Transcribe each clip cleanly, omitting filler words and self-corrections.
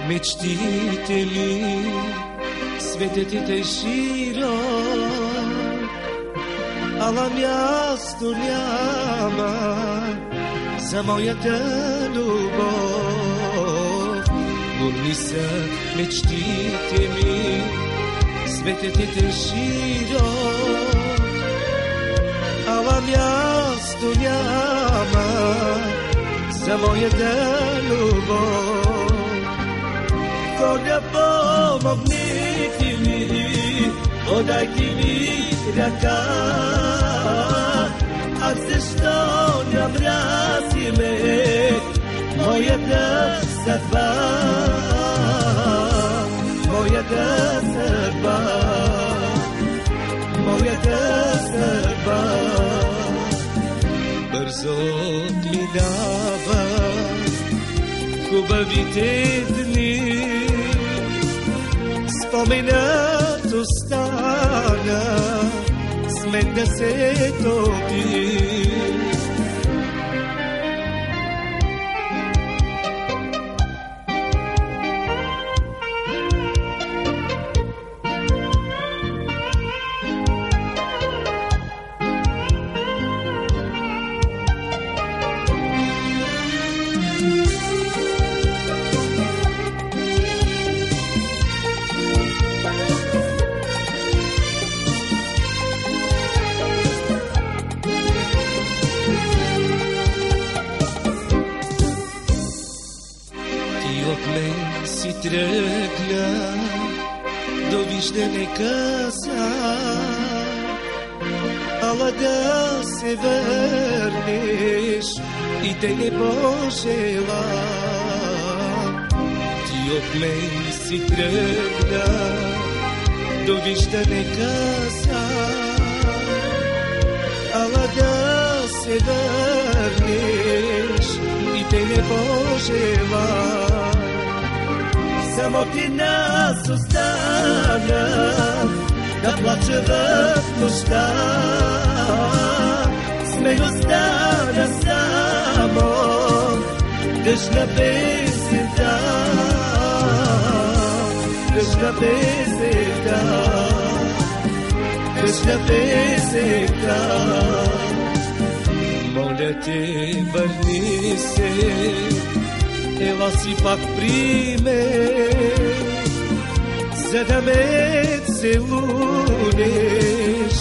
Мечтите ми, свететите широк, ала място няма за моята любов. Бурни са мечтите ми, свететите широк, ала място няма за моята любов. Коля, помогните ми, подайте ми ръка, а защо не мразиме моята съдба, моята съдба, моята съдба. Бързо отминава хубавите дни, споменът остана с мен да се топи. Си тръгна, довиждане каза, ала да се върнеш и те не пожела. Ти от мен си тръгна, довиждане каза, ала да се върнеш и те не пожела. Само ти нас остана да плача в нощта. С мен остана само дъжд на песента, дъжд на песента, дъжд на песента. Моля те, върни се, ела си пак при мен, за да ме целунеш,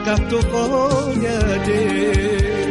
както оня ден.